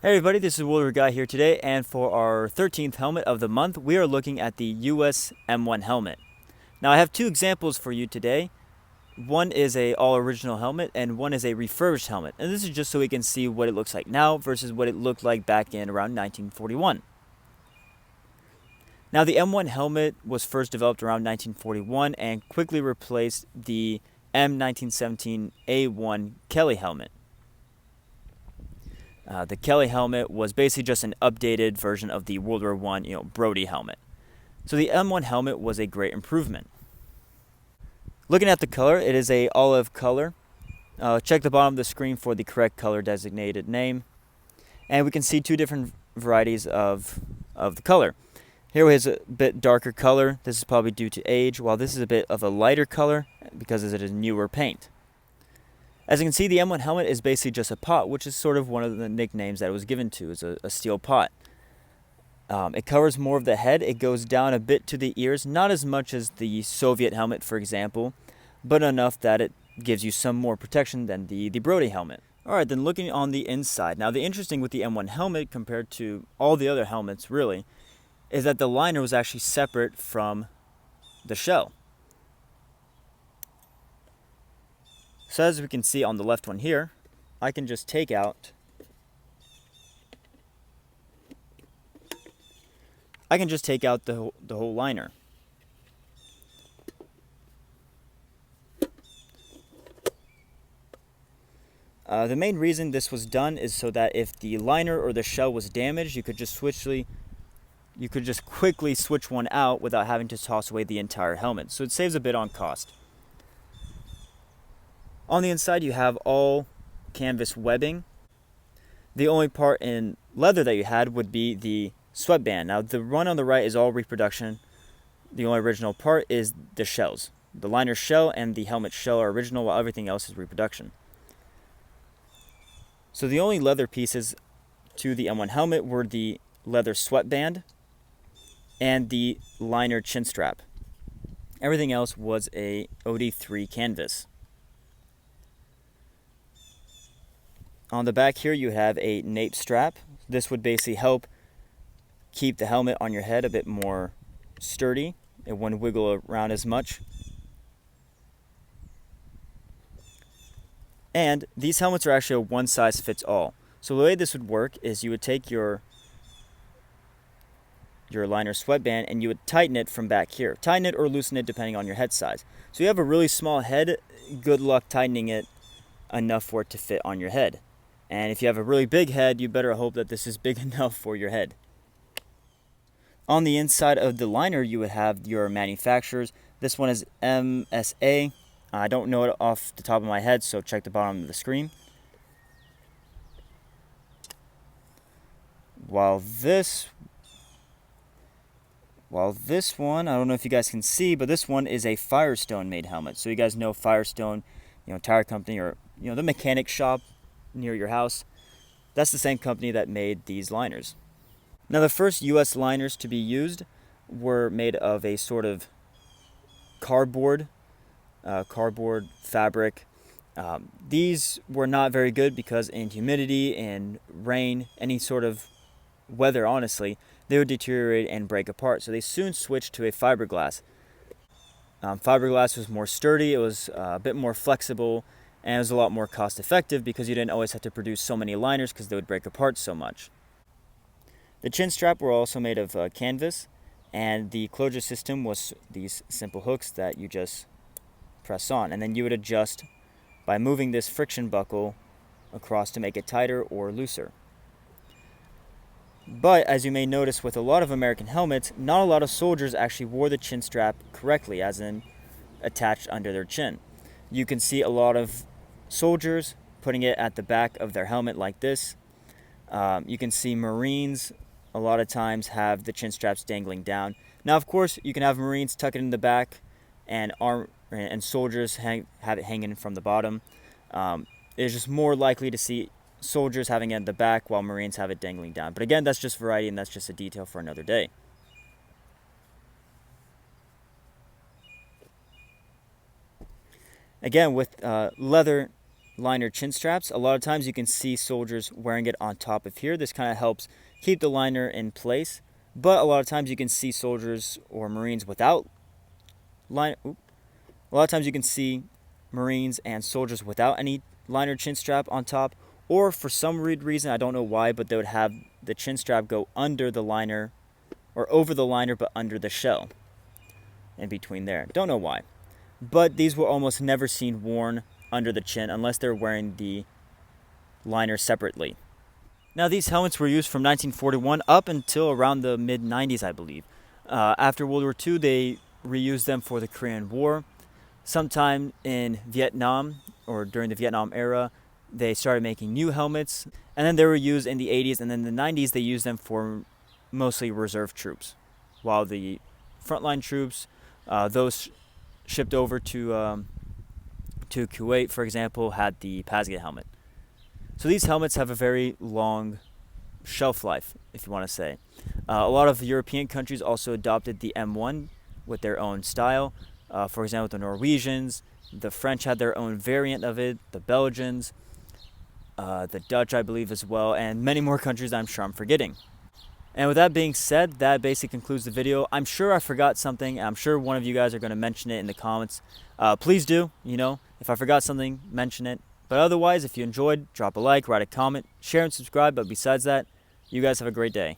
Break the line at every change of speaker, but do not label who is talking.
Hey everybody, this is Wilder Guy here today, and for our 13th helmet of the month, we are looking at the U.S. M1 helmet. Now I have two examples for you today. One is a all-original helmet, and one is a refurbished helmet. And this is just so we can see what it looks like now versus what it looked like back in around 1941. Now the M1 helmet was first developed around 1941 and quickly replaced the M1917A1 Kelly helmet. The Kelly helmet was basically just an updated version of the World War I, Brody helmet. So the M1 helmet was a great improvement. Looking at the color, it is a olive color. Check the bottom of the screen for the correct color designated name. And we can see two different varieties of the color. Here is a bit darker color. This is probably due to age, while this is a bit of a lighter color because it is newer paint. As you can see, the M1 helmet is basically just a pot, which is sort of one of the nicknames that it was given to, is a steel pot. It covers more of the head. It goes down a bit to the ears, not as much as the Soviet helmet, for example, but enough that it gives you some more protection than the Brody helmet. Alright, then looking on the inside. Now, the interesting with the M1 helmet compared to all the other helmets, really, is that the liner was actually separate from the shell. So as we can see on the left one here, I can just take out the whole liner. The main reason this was done is so that if the liner or the shell was damaged, you could just quickly switch one out without having to toss away the entire helmet. So it saves a bit on cost. On the inside, you have all canvas webbing. The only part in leather that you had would be the sweatband. Now, the one on the right is all reproduction. The only original part is the shells. The liner shell and the helmet shell are original, while everything else is reproduction. So the only leather pieces to the M1 helmet were the leather sweatband and the liner chin strap. Everything else was a OD3 canvas. On the back here, you have a nape strap. This would basically help keep the helmet on your head a bit more sturdy. It wouldn't wiggle around as much. And these helmets are actually a one-size-fits-all. So the way this would work is you would take your liner sweatband and you would tighten it from back here. Tighten it or loosen it depending on your head size. So you have a really small head, good luck tightening it enough for it to fit on your head. And if you have a really big head, you better hope that this is big enough for your head. On the inside of the liner, you would have your manufacturers. This one is MSA. I don't know it off the top of my head, so check the bottom of the screen. While this one, I don't know if you guys can see, but this one is a Firestone made helmet. So you guys know Firestone, tire company, or the mechanic shop near your house. That's the same company that made these liners. Now, the first U.S. liners to be used were made of a sort of cardboard fabric. These were not very good because in humidity and rain, any sort of weather, honestly, they would deteriorate and break apart. So they soon switched to a fiberglass. Fiberglass was more sturdy, it was a bit more flexible, and it was a lot more cost effective because you didn't always have to produce so many liners because they would break apart so much. The chin strap were also made of canvas, and the closure system was these simple hooks that you just press on, and then you would adjust by moving this friction buckle across to make it tighter or looser. But as you may notice with a lot of American helmets, not a lot of soldiers actually wore the chin strap correctly, as in attached under their chin. You can see a lot of soldiers putting it at the back of their helmet like this. You can see Marines a lot of times have the chin straps dangling down. Now, of course, you can have Marines tuck it in the back, and soldiers have it hanging from the bottom. It's just more likely to see soldiers having it in the back while Marines have it dangling down. But again, that's just variety, and that's just a detail for another day. Again, with leather liner chin straps. A lot of times you can see soldiers wearing it on top of here. This kind of helps keep the liner in place. But a lot of times you can see soldiers or Marines without liner. A lot of times you can see Marines and soldiers without any liner chin strap on top, or for some weird reason, I don't know why, but they would have the chin strap go under the liner, or over the liner but under the shell, in between there. Don't know why. But these were almost never seen worn under the chin unless they're wearing the liner separately. Now these helmets were used from 1941 up until around the mid-90s, I believe. After World War II, they reused them for the Korean War. Sometime in Vietnam, or during the Vietnam era, they started making new helmets, and then they were used in the 80s, and then in the 90s they used them for mostly reserve troops, while the frontline troops, those shipped over to Kuwait, for example, had the Pasga helmet. So these helmets have a very long shelf life, if you want to say. A lot of European countries also adopted the M1 with their own style. For example, the Norwegians, the French had their own variant of it, the Belgians, the Dutch, I believe, as well, and many more countries I'm sure I'm forgetting. And with that being said, that basically concludes the video. I'm sure I forgot something. I'm sure one of you guys are going to mention it in the comments. Please do, if I forgot something, mention it. But otherwise, if you enjoyed, drop a like, write a comment, share and subscribe. But besides that, you guys have a great day.